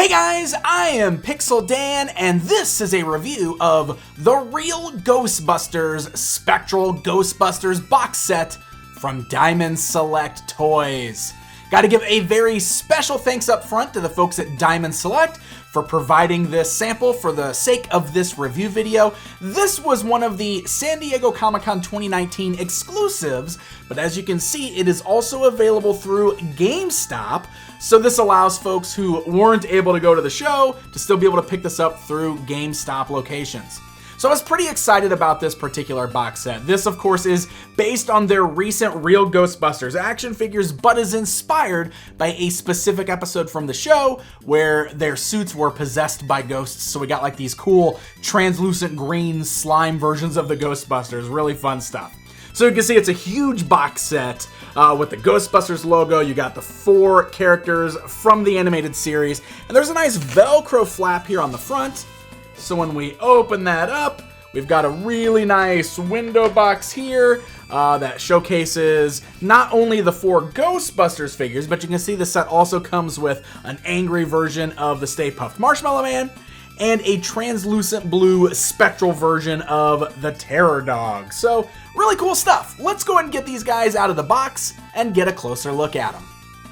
Hey guys, I am Pixel Dan, and this is a review of the Real Ghostbusters Spectral Ghostbusters box set from Diamond Select Toys. Gotta give a very special thanks up front to the folks at Diamond Select for providing this sample for the sake of this review video. This was one of the San Diego Comic-Con 2019 exclusives, but as you can see, it is also available through GameStop, so this allows folks who weren't able to go to the show to still be able to pick this up through GameStop locations. So I was pretty excited about this particular box set. This, of course, is based on their recent Real Ghostbusters action figures, but is inspired by a specific episode from the show where their suits were possessed by ghosts. So we got like these cool translucent green slime versions of the Ghostbusters. Really fun stuff. So you can see it's a huge box set with the Ghostbusters logo. You got the 4 characters from the animated series, and there's a nice Velcro flap here on the front. So when we open that up, we've got a really nice window box here that showcases not only the 4 Ghostbusters figures, but you can see the set also comes with an angry version of the Stay Puft Marshmallow Man and a translucent blue spectral version of the Terror Dog. So really cool stuff. Let's go ahead and get these guys out of the box and get a closer look at them.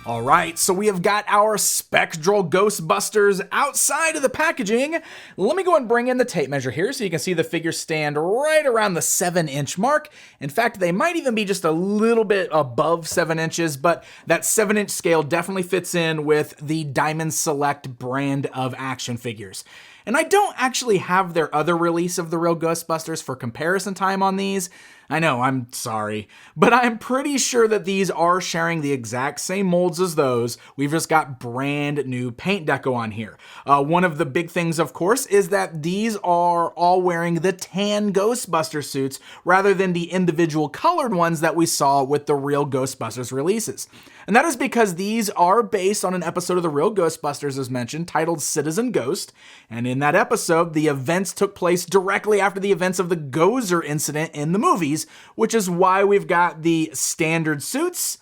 All right, so we have got our Spectral Ghostbusters outside of the packaging. Let me go and bring in the tape measure here so you can see the figures stand right around the 7-inch mark. In fact, they might even be just a little bit above 7 inches, but that 7-inch scale definitely fits in with the Diamond Select brand of action figures. And I don't actually have their other release of the Real Ghostbusters for comparison time on these. I know, I'm sorry, but I'm pretty sure that these are sharing the exact same molds as those. We've just got brand new paint deco on here. One of the big things, of course, is that these are all wearing the tan Ghostbuster suits rather than the individual colored ones that we saw with the Real Ghostbusters releases. And that is because these are based on an episode of the Real Ghostbusters, as mentioned, titled Citizen Ghost. And in that episode, the events took place directly after the events of the Gozer incident in the movies, which is why we've got the standard suits,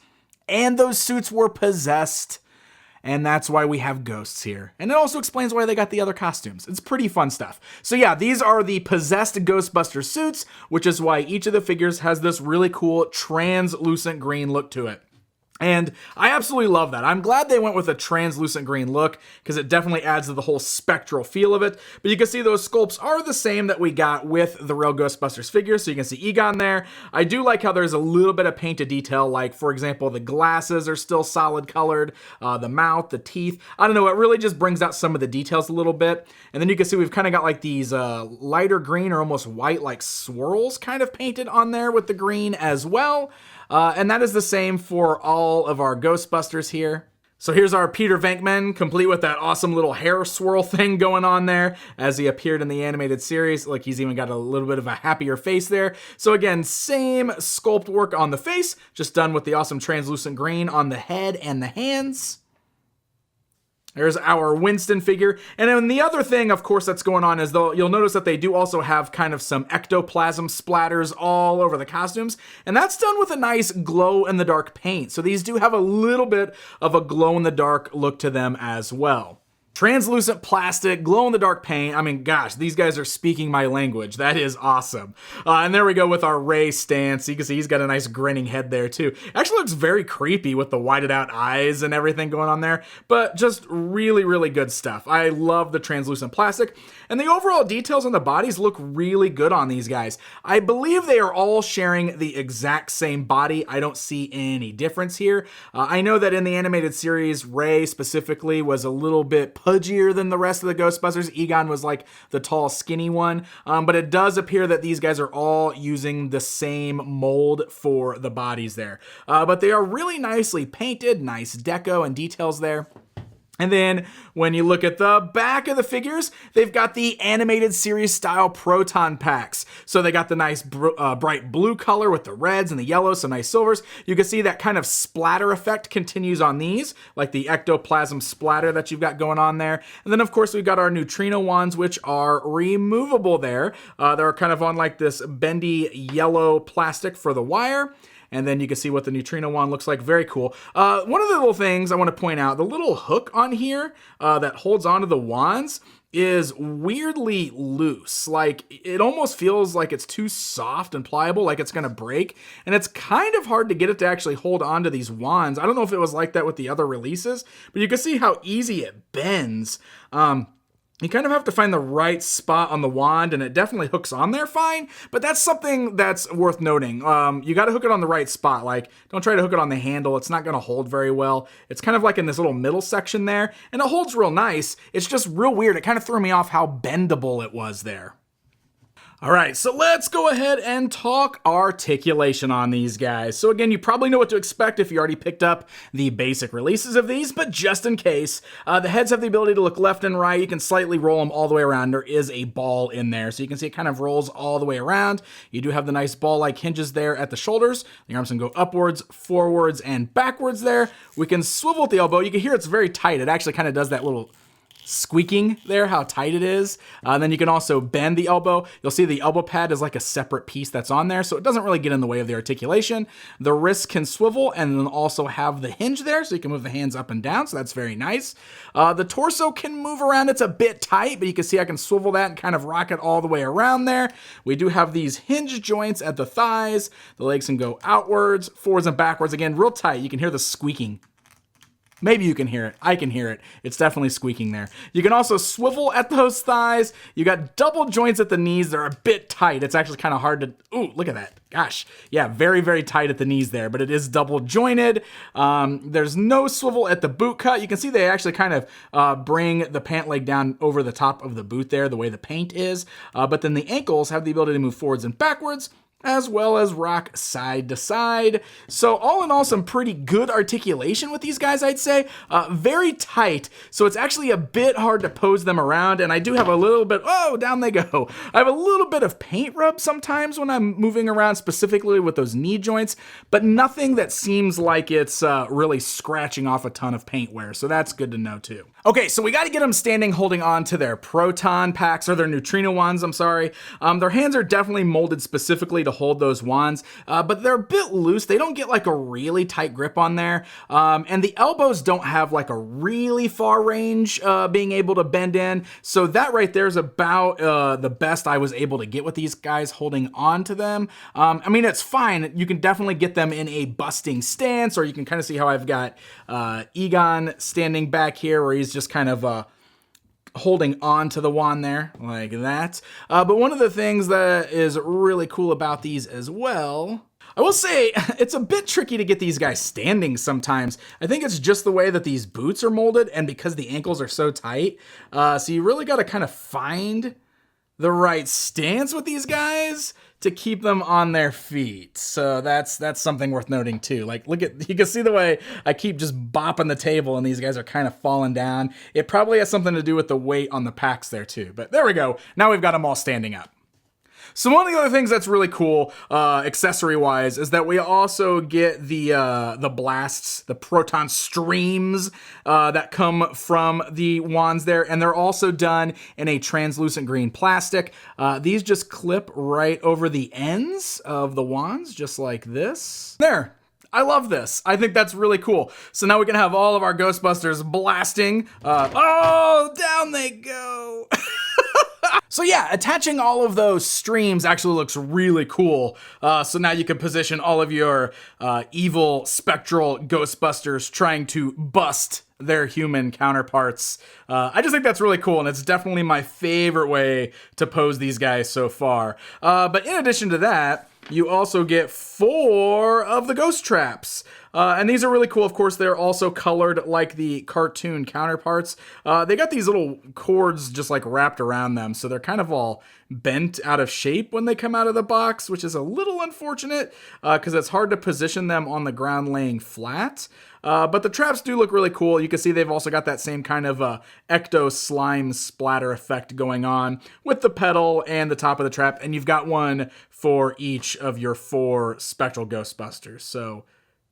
and those suits were possessed. And that's why we have ghosts here. And it also explains why they got the other costumes. It's pretty fun stuff. So yeah, these are the possessed Ghostbuster suits, which is why each of the figures has this really cool translucent green look to it. And I absolutely love that. I'm glad they went with a translucent green look because it definitely adds to the whole spectral feel of it. But you can see those sculpts are the same that we got with the Real Ghostbusters figures. So you can see Egon there. I do like how there's a little bit of painted detail, like, for example, the glasses are still solid colored, the mouth, the teeth. I don't know, it really just brings out some of the details a little bit. And then you can see we've kind of got like these lighter green or almost white like swirls kind of painted on there with the green as well. And that is the same for all of our Ghostbusters here. So here's our Peter Venkman, complete with that awesome little hair swirl thing going on there as he appeared in the animated series. Like, he's even got a little bit of a happier face there. So again, same sculpt work on the face, just done with the awesome translucent green on the head and the hands. There's our Winston figure. And then the other thing, of course, that's going on is you'll notice that they do also have kind of some ectoplasm splatters all over the costumes. And that's done with a nice glow-in-the-dark paint. So these do have a little bit of a glow-in-the-dark look to them as well. Translucent plastic, glow-in-the-dark paint. I mean, gosh, these guys are speaking my language. That is awesome. And there we go with our Ray stance. You can see he's got a nice grinning head there, too. Actually looks very creepy with the whited-out eyes and everything going on there. But just really, really good stuff. I love the translucent plastic. And the overall details on the bodies look really good on these guys. I believe they are all sharing the exact same body. I don't see any difference here. I know that in the animated series, Ray specifically was a little bit pudgier than the rest of the Ghostbusters. Egon was like the tall, skinny one. But it does appear that these guys are all using the same mold for the bodies there. But they are really nicely painted, nice deco and details there. And then when you look at the back of the figures, they've got the animated series style proton packs. So they got the nice bright blue color with the reds and the yellows, some nice silvers. You can see that kind of splatter effect continues on these, like the ectoplasm splatter that you've got going on there. And then of course we've got our neutrino wands, which are removable there. They're kind of on like this bendy yellow plastic for the wire. and then you can see what the neutrino wand looks like. Very cool. One of the little things I want to point out, the little hook on here that holds onto the wands is weirdly loose. Like, it almost feels like it's too soft and pliable, like it's gonna break, and it's kind of hard to get it to actually hold onto these wands. I don't know if it was like that with the other releases, but you can see how easy it bends. You kind of have to find the right spot on the wand, and it definitely hooks on there fine, but that's something that's worth noting. You got to hook it on the right spot. Like, don't try to hook it on the handle. It's not going to hold very well. It's kind of like in this little middle section there, and it holds real nice. It's just real weird. It kind of threw me off how bendable it was there. All right, so let's go ahead and talk articulation on these guys. So again, you probably know what to expect if you already picked up the basic releases of these, but just in case, the heads have the ability to look left and right. You can slightly roll them all the way around. There is a ball in there, so you can see it kind of rolls all the way around. You do have the nice ball-like hinges there at the shoulders. The arms can go upwards, forwards, and backwards there. We can swivel at the elbow. You can hear it's very tight. It actually kind of does that little squeaking there, how tight it is. Then you can also bend the elbow. You'll see the elbow pad is like a separate piece that's on there, so it doesn't really get in the way of the articulation. The wrist can swivel and then also have the hinge there, so you can move the hands up and down, so that's very nice. The torso can move around. It's a bit tight, but you can see I can swivel that and kind of rock it all the way around there. We do have these hinge joints at the thighs. The legs can go outwards, forwards, and backwards. Again, real tight. You can hear the squeaking. Maybe you can hear it. I can hear it. It's definitely squeaking there. You can also swivel at those thighs. You got double joints at the knees. They're a bit tight. It's actually kind of hard to... Ooh, look at that. Gosh. Yeah, very, very tight at the knees there, but it is double jointed. There's no swivel at the boot cut. You can see they actually kind of bring the pant leg down over the top of the boot there, the way the paint is. But then the ankles have the ability to move forwards and backwards, as well as rock side to side. So all in all, some pretty good articulation with these guys, I'd say. Very tight, so it's actually a bit hard to pose them around, and I do have a little bit, oh, down they go. I have a little bit of paint rub sometimes when I'm moving around, specifically with those knee joints, but nothing that seems like it's really scratching off a ton of paint wear, so that's good to know too. Okay, so we got to get them standing holding on to their proton packs, or their neutrino wands, I'm sorry. Their hands are definitely molded specifically to hold those wands, but they're a bit loose. They don't get like a really tight grip on there, and the elbows don't have like a really far range being able to bend in, so that right there is about the best I was able to get with these guys holding on to them. I mean, it's fine. You can definitely get them in a busting stance, or you can kind of see how I've got Egon standing back here where he's just kind of holding on to the wand there like that. But one of the things that is really cool about these as well, I will say it's a bit tricky to get these guys standing sometimes. I think it's just the way that these boots are molded and because the ankles are so tight. So you really got to kind of find the right stance with these guys to keep them on their feet. So that's something worth noting too. Like, look at, you can see the way I keep just bopping the table and these guys are kind of falling down. It probably has something to do with the weight on the packs there too. But there we go. Now we've got them all standing up. So one of the other things that's really cool, accessory-wise, is that we also get the blasts, the proton streams that come from the wands there, and they're also done in a translucent green plastic. These just clip right over the ends of the wands, just like this. There. I love this. I think that's really cool. So now we can have all of our Ghostbusters blasting. Oh, down they go. So yeah, attaching all of those streams actually looks really cool. So now you can position all of your evil spectral Ghostbusters trying to bust their human counterparts. I just think that's really cool, and it's definitely my favorite way to pose these guys so far. But in addition to that, you also get 4 of the ghost traps. And these are really cool. Of course, they're also colored like the cartoon counterparts. They got these little cords just like wrapped around them, so they're kind of all bent out of shape when they come out of the box, which is a little unfortunate because it's hard to position them on the ground laying flat. But the traps do look really cool. You can see they've also got that same kind of ecto slime splatter effect going on with the pedal and the top of the trap, and you've got one for each of your 4 spectral Ghostbusters. So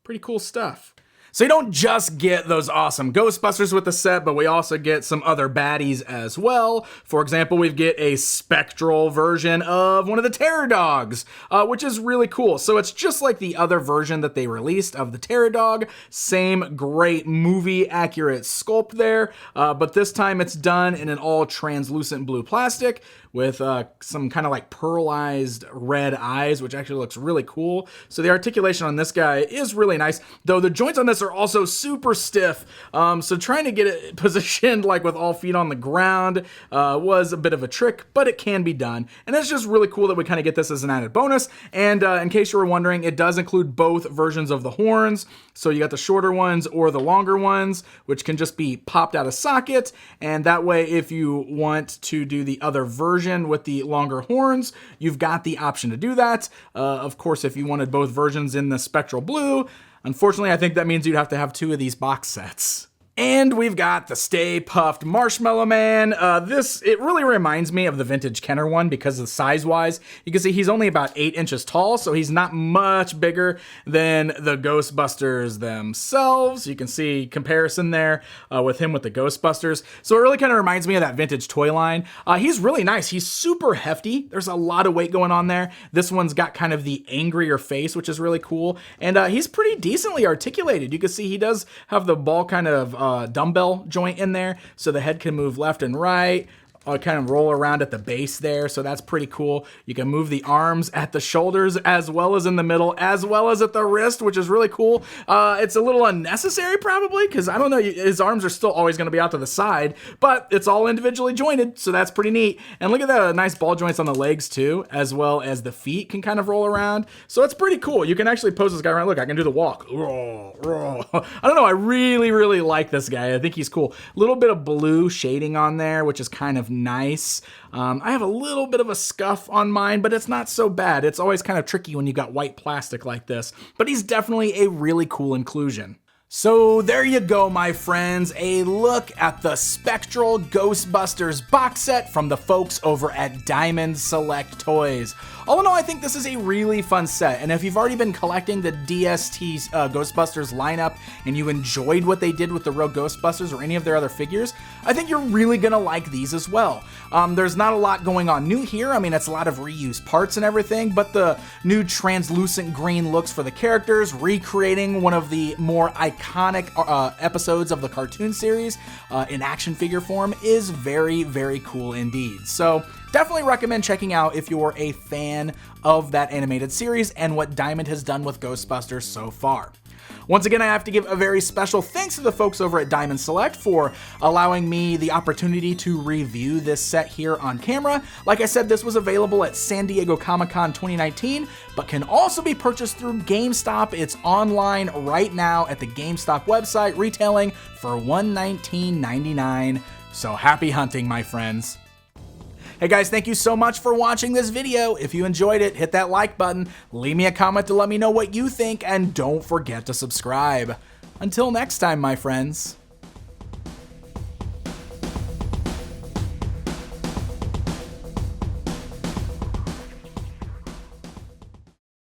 pretty cool stuff. So you don't just get those awesome Ghostbusters with the set, but we also get some other baddies as well. For example, we get a spectral version of one of the Terror Dogs, which is really cool. So it's just like the other version that they released of the Terror Dog. Same great movie accurate sculpt there, but this time it's done in an all translucent blue plastic with some kind of like pearlized red eyes, which actually looks really cool. So the articulation on this guy is really nice, though the joints on this are also super stiff. So trying to get it positioned like with all feet on the ground was a bit of a trick, but it can be done. And it's just really cool that we kind of get this as an added bonus. And in case you were wondering, it does include both versions of the horns. So you got the shorter ones or the longer ones, which can just be popped out of socket. And that way, if you want to do the other version with the longer horns, you've got the option to do that. Of course, if you wanted both versions in the spectral blue, unfortunately, I think that means you'd have to have 2 of these box sets. And we've got the Stay Puft Marshmallow Man. It really reminds me of the vintage Kenner one because of size-wise. You can see he's only about 8 inches tall, so he's not much bigger than the Ghostbusters themselves. You can see comparison there with him with the Ghostbusters. So it really kind of reminds me of that vintage toy line. He's really nice. He's super hefty. There's a lot of weight going on there. This one's got kind of the angrier face, which is really cool. And he's pretty decently articulated. You can see he does have the ball kind of dumbbell joint in there, so the head can move left and right, kind of roll around at the base there, so that's pretty cool. You can move the arms at the shoulders as well as in the middle, as well as at the wrist, which is really cool. It's a little unnecessary probably, because I don't know, his arms are still always going to be out to the side, but it's all individually jointed, so that's pretty neat. And look at the nice ball joints on the legs too, as well as the feet can kind of roll around, so it's pretty cool. You can actually pose this guy around. Look, I can do the walk. I don't know, I really like this guy. I think he's cool. A little bit of blue shading on there, which is kind of nice. I have a little bit of a scuff on mine, but it's not so bad. It's always kind of tricky when you got white plastic like this, but he's definitely a really cool inclusion. So there you go, my friends, a look at the Spectral Ghostbusters box set from the folks over at Diamond Select Toys. All in all, I think this is a really fun set, and if you've already been collecting the DST Ghostbusters lineup and you enjoyed what they did with the real Ghostbusters or any of their other figures, I think you're really gonna like these as well. There's not a lot going on new here. I mean, it's a lot of reused parts and everything, but the new translucent green looks for the characters, recreating one of the more iconic episodes of the cartoon series in action figure form is very cool indeed. So definitely recommend checking out if you're a fan of that animated series and what Diamond has done with Ghostbusters so far. Once again, I have to give a very special thanks to the folks over at Diamond Select for allowing me the opportunity to review this set here on camera. Like I said, this was available at San Diego Comic-Con 2019, but can also be purchased through GameStop. It's online right now at the GameStop website, retailing for $119.99. So happy hunting, my friends. Hey guys, thank you so much for watching this video. If you enjoyed it, hit that like button, leave me a comment to let me know what you think, and don't forget to subscribe. Until next time, my friends.